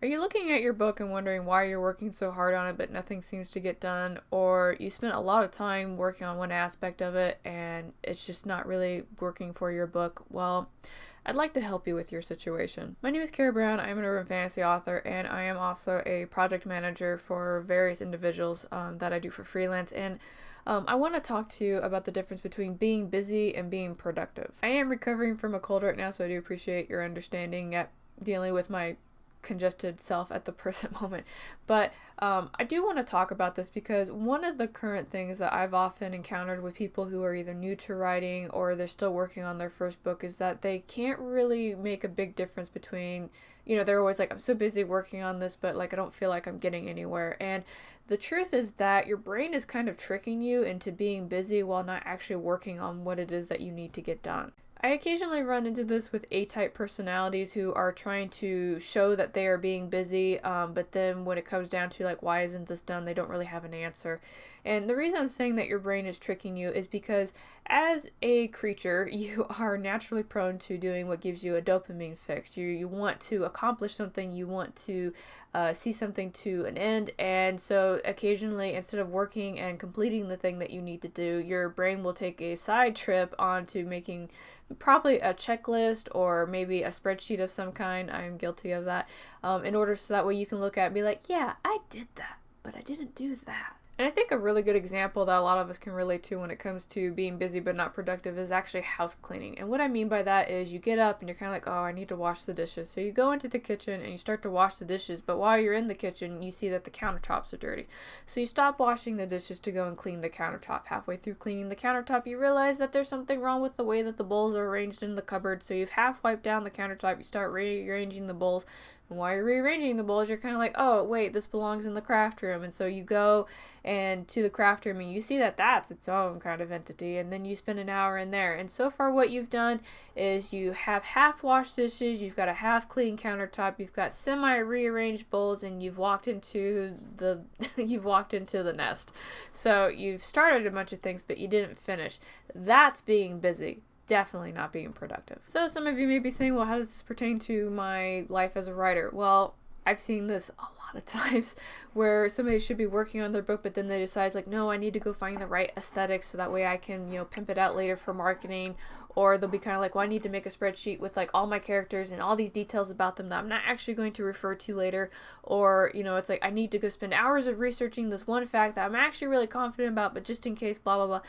Are you looking at your book and wondering why you're working so hard on it but nothing seems to get done? Or you spent a lot of time working on one aspect of it and it's just not really working for your book? Well, I'd like to help you with your situation. My name is Kara Brown. I'm an urban fantasy author, and I am also a project manager for various individuals that I do for freelance. And I want to talk to you about the difference between being busy and being productive. I am recovering from a cold right now, so I do appreciate your understanding at dealing with my congested self at the present moment. But I do want to talk about this because one of the current things that I've often encountered with people who are either new to writing or they're still working on their first book is that they can't really make a big difference between, they're always like, I'm so busy working on this, but like I don't feel like I'm getting anywhere. And the truth is that your brain is kind of tricking you into being busy while not actually working on what it is that you need to get done. I occasionally run into this with A-type personalities who are trying to show that they are being busy, but then when it comes down to like, why isn't this done, they don't really have an answer. And the reason I'm saying that your brain is tricking you is because as a creature, you are naturally prone to doing what gives you a dopamine fix. You want to accomplish something, you want to see something to an end, and so occasionally instead of working and completing the thing that you need to do, your brain will take a side trip onto making probably a checklist or maybe a spreadsheet of some kind. I am guilty of that, in order so that way you can look at it and be like, yeah, I did that, but I didn't do that. And I think a really good example that a lot of us can relate to when it comes to being busy but not productive is actually house cleaning. And what I mean by that is you get up and you're kind of like, oh, I need to wash the dishes. So you go into the kitchen and you start to wash the dishes, but while you're in the kitchen, you see that the countertops are dirty. So you stop washing the dishes to go and clean the countertop. Halfway through cleaning the countertop, you realize that there's something wrong with the way that the bowls are arranged in the cupboard. So you've half wiped down the countertop, you start rearranging the bowls. And while you're rearranging the bowls, you're kind of like, oh, wait, this belongs in the craft room. And so you go and to the craft room and you see that that's its own kind of entity. And then you spend an hour in there. And so far what you've done is you have half washed dishes, you've got a half clean countertop, you've got semi rearranged bowls, and you've walked into the nest. So you've started a bunch of things, but you didn't finish. That's being busy. Definitely not being productive. So some of you may be saying, well, how does this pertain to my life as a writer? Well, I've seen this a lot of times where somebody should be working on their book, but then they decide like, no, I need to go find the right aesthetics so that way I can, pimp it out later for marketing. Or they'll be kind of like, well, I need to make a spreadsheet with like all my characters and all these details about them that I'm not actually going to refer to later. Or, it's like, I need to go spend hours of researching this one fact that I'm actually really confident about, but just in case, blah, blah, blah.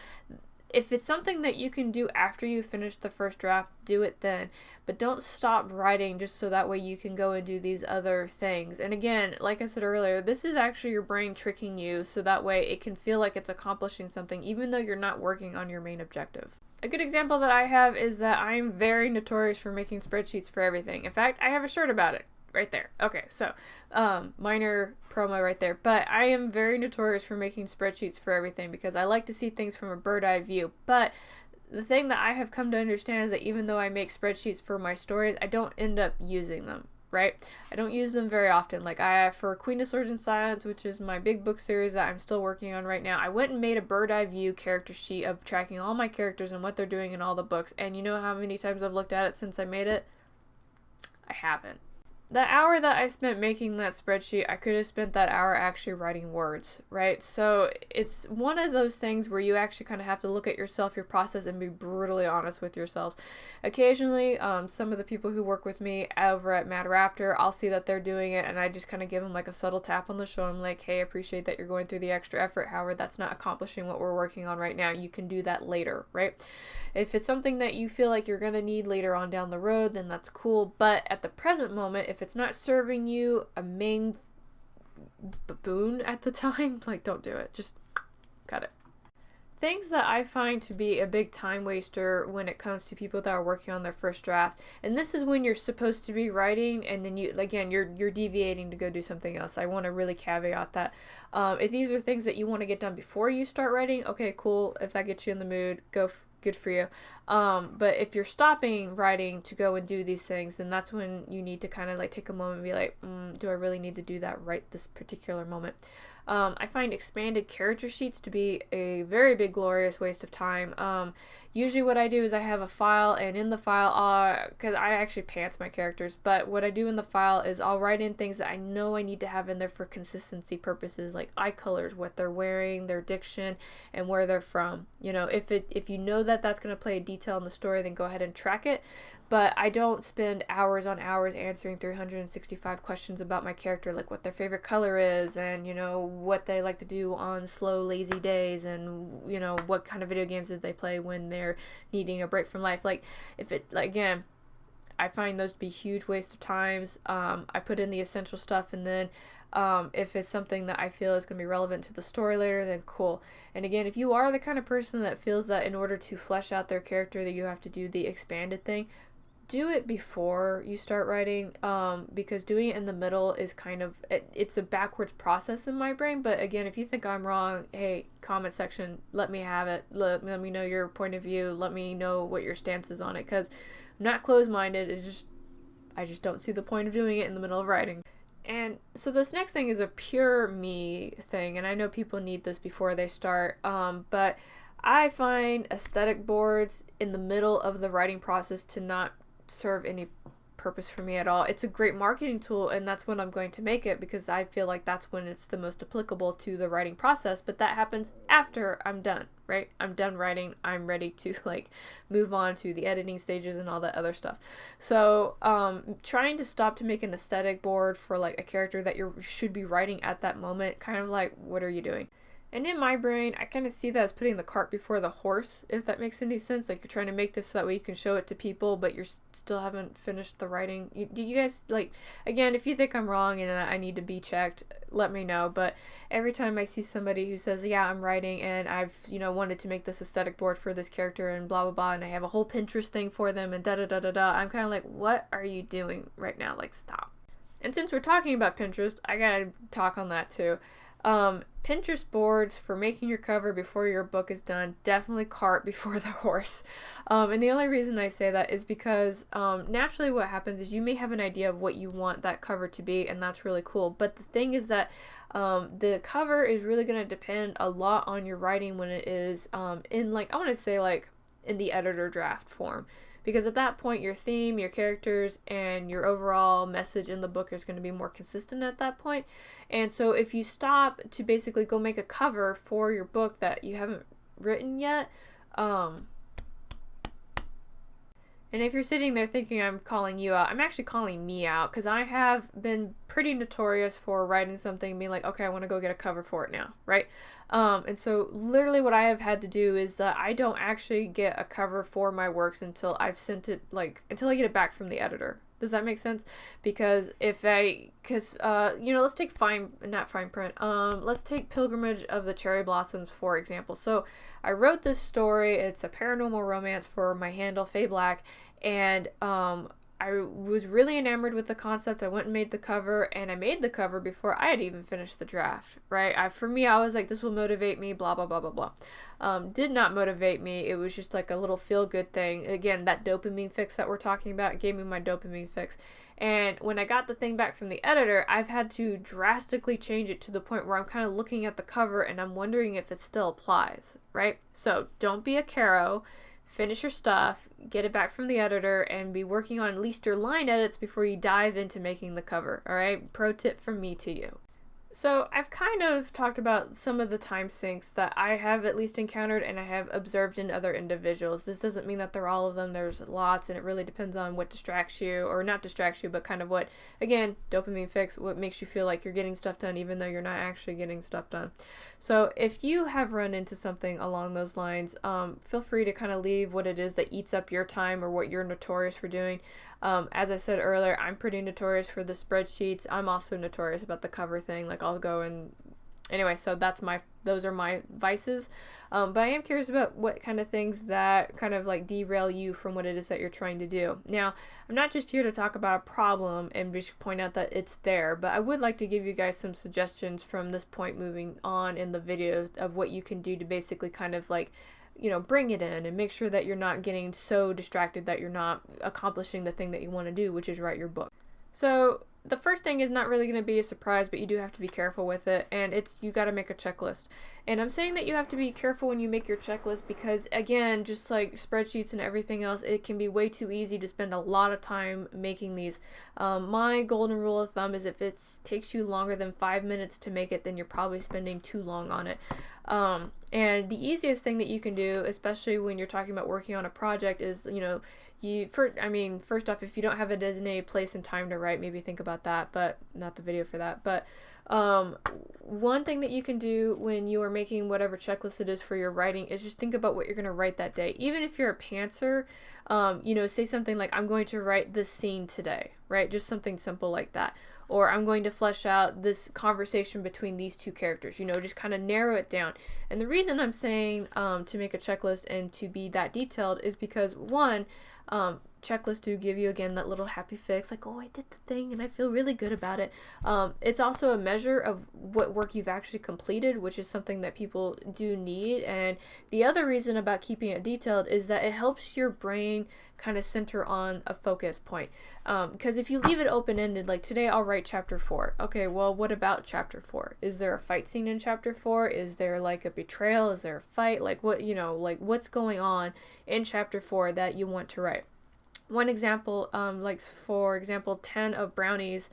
If it's something that you can do after you finish the first draft, do it then. But don't stop writing just so that way you can go and do these other things. And again, like I said earlier, this is actually your brain tricking you so that way it can feel like it's accomplishing something even though you're not working on your main objective. A good example that I have is that I'm very notorious for making spreadsheets for everything. In fact, I have a shirt about it. Right there. Okay, so minor promo right there. But I am very notorious for making spreadsheets for everything because I like to see things from a bird's eye view. But the thing that I have come to understand is that even though I make spreadsheets for my stories, I don't end up using them, right? I don't use them very often. Like for Queen of Swords and Silence, which is my big book series that I'm still working on right now, I went and made a bird's eye view character sheet of tracking all my characters and what they're doing in all the books. And you know how many times I've looked at it since I made it? I haven't. The hour that I spent making that spreadsheet, I could have spent that hour actually writing words, right? So it's one of those things where you actually kind of have to look at yourself, your process, and be brutally honest with yourselves. Occasionally, some of the people who work with me over at Mad Raptor, I'll see that they're doing it, and I just kind of give them like a subtle tap on the shoulder. I'm like, hey, I appreciate that you're going through the extra effort. However, that's not accomplishing what we're working on right now. You can do that later, right? If it's something that you feel like you're going to need later on down the road, then that's cool. But at the present moment, if it's not serving you a main boon at the time, like, don't do it. Just cut it. Things that I find to be a big time waster when it comes to people that are working on their first draft, and this is when you're supposed to be writing and then you're deviating to go do something else. I want to really caveat that. If these are things that you want to get done before you start writing, okay, cool. If that gets you in the mood, good for you. But if you're stopping writing to go and do these things, then that's when you need to kind of like take a moment and be like, do I really need to do that right this particular moment? I find expanded character sheets to be a very big glorious waste of time. Usually what I do is I have a file, and in the file, because I actually pants my characters, but what I do in the file is I'll write in things that I know I need to have in there for consistency purposes, like eye colors, what they're wearing, their diction, and where they're from. You know, if you know that that's going to play a detail in the story, then go ahead and track it. But I don't spend hours on hours answering 365 questions about my character, like what their favorite color is, and, you know, what they like to do on slow, lazy days, and, you know, what kind of video games did they play when they're needing a break from life. Like, if it, like, again, I find those to be huge waste of times. I put in the essential stuff, and then if it's something that I feel is going to be relevant to the story later, then cool. And again, if you are the kind of person that feels that in order to flesh out their character that you have to do the expanded thing, do it before you start writing, because doing it in the middle is kind of, it's a backwards process in my brain. But again, if you think I'm wrong, hey, comment section, let me have it. Let me know your point of view. Let me know what your stance is on it, because I'm not closed-minded. I just don't see the point of doing it in the middle of writing. And so this next thing is a pure me thing, and I know people need this before they start, but I find aesthetic boards in the middle of the writing process to not serve any purpose for me at all. It's a great marketing tool, and that's when I'm going to make it, because I feel like that's when it's the most applicable to the writing process. But that happens after I'm done, right? I'm done writing. I'm ready to like move on to the editing stages and all that other stuff. So trying to stop to make an aesthetic board for like a character that you should be writing at that moment, kind of like, what are you doing? And in my brain, I kind of see that as putting the cart before the horse, if that makes any sense. Like, you're trying to make this so that way you can show it to people, but you still haven't finished the writing. Do you guys, like, again, if you think I'm wrong and I need to be checked, let me know. But every time I see somebody who says, yeah, I'm writing and I've, you know, wanted to make this aesthetic board for this character and blah, blah, blah, and I have a whole Pinterest thing for them and da-da-da-da-da, I'm kind of like, what are you doing right now? Like, stop. And since we're talking about Pinterest, I gotta talk on that too. Pinterest boards for making your cover before your book is done, definitely cart before the horse. And the only reason I say that is because naturally what happens is you may have an idea of what you want that cover to be, and that's really cool. But the thing is that the cover is really going to depend a lot on your writing when it is in, like, I want to say, like, in the editor draft form. Because at that point, your theme, your characters, and your overall message in the book is going to be more consistent at that point. And so if you stop to basically go make a cover for your book that you haven't written yet, and if you're sitting there thinking I'm calling you out, I'm actually calling me out, because I have been pretty notorious for writing something and being like, okay, I want to go get a cover for it now, right? And so literally what I have had to do is that I don't actually get a cover for my works until I've sent it, like, until I get it back from the editor. Does that make sense? Because you know, let's take not fine print. Let's take Pilgrimage of the Cherry Blossoms, for example. So I wrote this story. It's a paranormal romance for my handle, Faye Black, and I was really enamored with the concept. I went and made the cover, and I made the cover before I had even finished the draft, right? For me, I was like, this will motivate me, blah, blah, blah, blah, blah. Did not motivate me. It was just like a little feel-good thing. Again, that dopamine fix that we're talking about gave me my dopamine fix. And when I got the thing back from the editor, I've had to drastically change it to the point where I'm kind of looking at the cover and I'm wondering if it still applies, right? So don't be a Caro. Finish your stuff, get it back from the editor, and be working on at least your line edits before you dive into making the cover, alright? Pro tip from me to you. So I've kind of talked about some of the time sinks that I have at least encountered and I have observed in other individuals. This doesn't mean that they're all of them. There's lots, and it really depends on what distracts you, or not distracts you, but kind of what, again, dopamine fix, what makes you feel like you're getting stuff done even though you're not actually getting stuff done. So if you have run into something along those lines, feel free to kind of leave what it is that eats up your time or what you're notorious for doing. As I said earlier, I'm pretty notorious for the spreadsheets. I'm also notorious about the cover thing. Like, I'll go and anyway, so those are my vices. But I am curious about what kind of things that kind of like derail you from what it is that you're trying to do. Now, I'm not just here to talk about a problem and just point out that it's there, but I would like to give you guys some suggestions from this point moving on in the video of what you can do to basically kind of like, you know, bring it in and make sure that you're not getting so distracted that you're not accomplishing the thing that you want to do, which is write your book. So the first thing is not really going to be a surprise, but you do have to be careful with it, and it's you got to make a checklist. And I'm saying that you have to be careful when you make your checklist because, again, just like spreadsheets and everything else, it can be way too easy to spend a lot of time making these. My golden rule of thumb is if it takes you longer than 5 minutes to make it, then you're probably spending too long on it. And the easiest thing that you can do, especially when you're talking about working on a project, is, first off, if you don't have a designated place and time to write, maybe think about that, but not the video for that. But one thing that you can do when you are making whatever checklist it is for your writing is just think about what you're going to write that day. Even if you're a pantser, say something like, I'm going to write this scene today, right? Just something simple like that. Or I'm going to flesh out this conversation between these two characters, just kind of narrow it down. And the reason I'm saying to make a checklist and to be that detailed is because, one, checklists do give you, again, that little happy fix, like, oh, I did the thing and I feel really good about it. It's also a measure of what work you've actually completed, which is something that people do need. And the other reason about keeping it detailed is that it helps your brain kind of center on a focus point. Because if you leave it open-ended, like today I'll write chapter 4. Okay, well, what about chapter 4? Is there a fight scene in chapter 4? Is there like a betrayal? Is there a fight? Like what, what's going on in chapter 4 that you want to write? One example, for example, 10 of Brownies,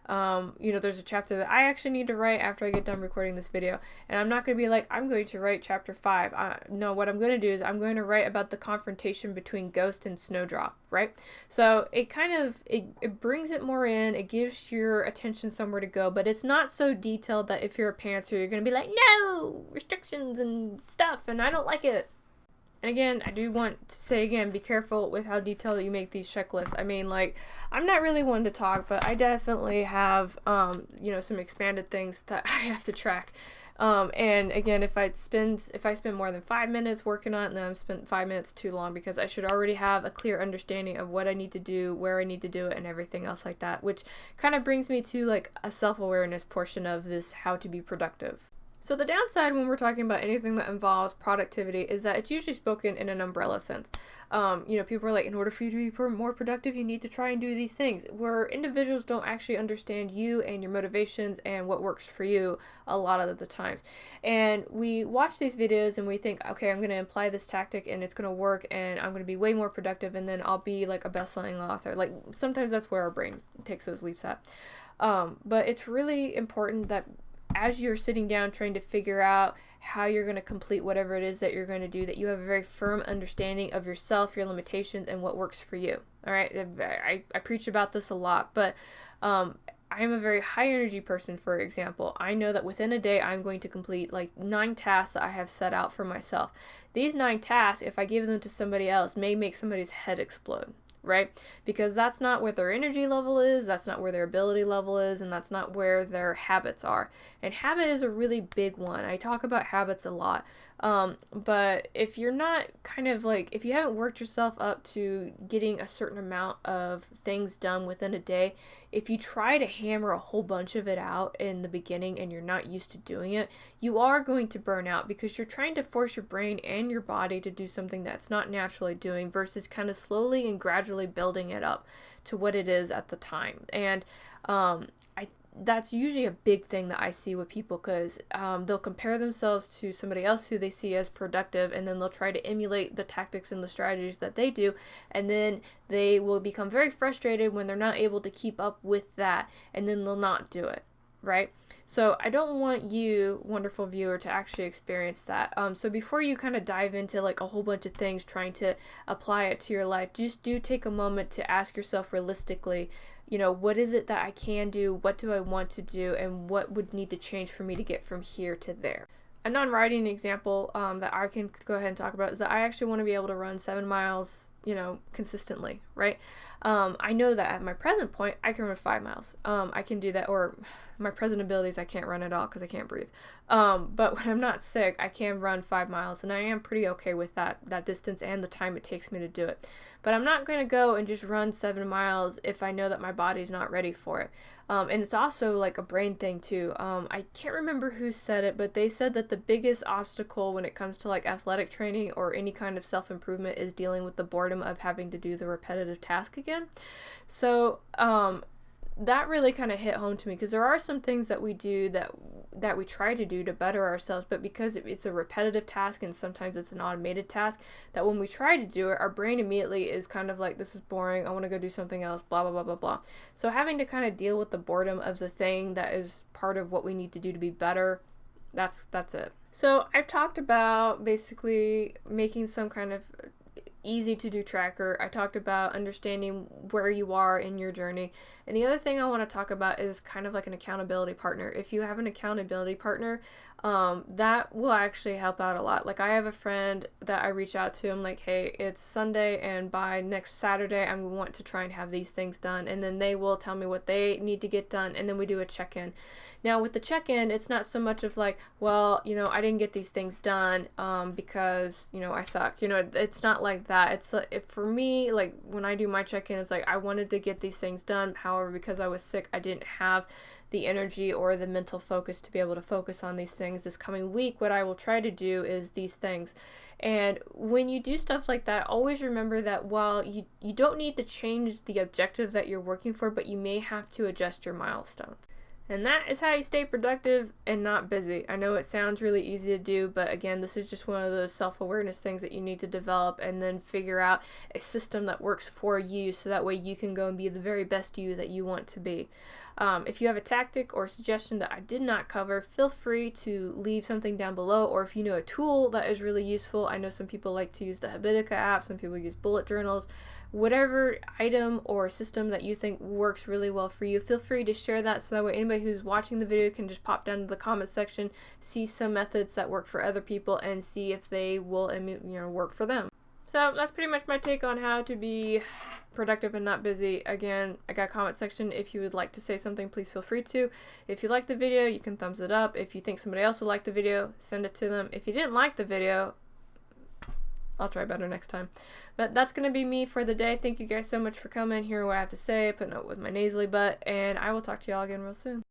there's a chapter that I actually need to write after I get done recording this video. And I'm not going to be like, I'm going to write chapter 5. No, what I'm going to do is I'm going to write about the confrontation between Ghost and Snowdrop, right? So it kind of, it brings it more in, it gives your attention somewhere to go, but it's not so detailed that if you're a pantser, you're going to be like, no, restrictions and stuff, and I don't like it. And again, I do want to say again, be careful with how detailed you make these checklists. I mean, like, I'm not really one to talk, but I definitely have, some expanded things that I have to track. And again, if I spend more than 5 minutes working on it, then I've spent 5 minutes too long because I should already have a clear understanding of what I need to do, where I need to do it, and everything else like that, which kind of brings me to like a self-awareness portion of this, how to be productive. So the downside when we're talking about anything that involves productivity is that it's usually spoken in an umbrella sense. People are like, in order for you to be more productive, you need to try and do these things, where individuals don't actually understand you and your motivations and what works for you a lot of the times. And we watch these videos and we think, okay, I'm going to apply this tactic and it's going to work and I'm going to be way more productive and then I'll be like a best-selling author. Like sometimes that's where our brain takes those leaps at. But it's really important that as you're sitting down trying to figure out how you're going to complete whatever it is that you're going to do, that you have a very firm understanding of yourself, your limitations, and what works for you. All right, I preach about this a lot, but I am a very high energy person, for example. I know that within a day I'm going to complete like 9 tasks that I have set out for myself. These 9 tasks, if I give them to somebody else, may make somebody's head explode. Right? Because that's not where their energy level is, that's not where their ability level is, and that's not where their habits are. And habit is a really big one. I talk about habits a lot. But if you're not if you haven't worked yourself up to getting a certain amount of things done within a day, if you try to hammer a whole bunch of it out in the beginning and you're not used to doing it, you are going to burn out because you're trying to force your brain and your body to do something that's not naturally doing versus kind of slowly and gradually building it up to what it is at the time. And that's usually a big thing that I see with people because they'll compare themselves to somebody else who they see as productive, and then they'll try to emulate the tactics and the strategies that they do, and then they will become very frustrated when they're not able to keep up with that, and then they'll not do it, right? So I don't want you, wonderful viewer, to actually experience that. So before you kind of dive into like a whole bunch of things trying to apply it to your life, just do take a moment to ask yourself realistically, what is it that I can do? What do I want to do? And what would need to change for me to get from here to there? A non-writing example that I can go ahead and talk about is that I actually want to be able to run 7 miles, consistently, right? I know that at my present point, I can run 5 miles. I can do that, or my present abilities, I can't run at all because I can't breathe. But when I'm not sick, I can run 5 miles, and I am pretty okay with that distance and the time it takes me to do it. But I'm not going to go and just run 7 miles if I know that my body's not ready for it. And it's also like a brain thing too. I can't remember who said it, but they said that the biggest obstacle when it comes to like athletic training or any kind of self-improvement is dealing with the boredom of having to do the repetitive task again. So that really kind of hit home to me, because there are some things that we do that we try to do to better ourselves, but because it's a repetitive task and sometimes it's an automated task, that when we try to do it, our brain immediately is kind of like, this is boring, I want to go do something else, blah blah blah blah blah. So having to kind of deal with the boredom of the thing that is part of what we need to do to be better, that's it. So I've talked about basically making some kind of easy to do tracker. I talked about understanding where you are in your journey. And the other thing I want to talk about is kind of like an accountability partner. If you have an accountability partner, that will actually help out a lot. Like, I have a friend that I reach out to. I'm like, hey, it's Sunday and by next Saturday I want to try and have these things done. And then they will tell me what they need to get done, and then we do a check-in. Now with the check-in, it's not so much of like, well, I didn't get these things done because, I suck. It's not like that. It's for me, like when I do my check-in, it's like I wanted to get these things done. However, because I was sick, I didn't have the energy or the mental focus to be able to focus on these things. This coming week, what I will try to do is these things. And when you do stuff like that, always remember that while you don't need to change the objective that you're working for, but you may have to adjust your milestones. And that is how you stay productive and not busy. I know it sounds really easy to do, but again, this is just one of those self-awareness things that you need to develop and then figure out a system that works for you, so that way you can go and be the very best you that you want to be. If you have a tactic or suggestion that I did not cover, feel free to leave something down below, or if you know a tool that is really useful. I know some people like to use the Habitica app, some people use bullet journals. Whatever item or system that you think works really well for you, feel free to share that, so that way anybody who's watching the video can just pop down to the comment section, see some methods that work for other people, and see if they will work for them. So that's pretty much my take on how to be productive and not busy. Again, I got a comment section. If you would like to say something, please feel free to. If you like the video, you can thumbs it up. If you think somebody else would like the video, send it to them. If you didn't like the video, I'll try better next time. But that's going to be me for the day. Thank you guys so much for coming, hearing what I have to say, putting up with my nasally butt, and I will talk to y'all again real soon.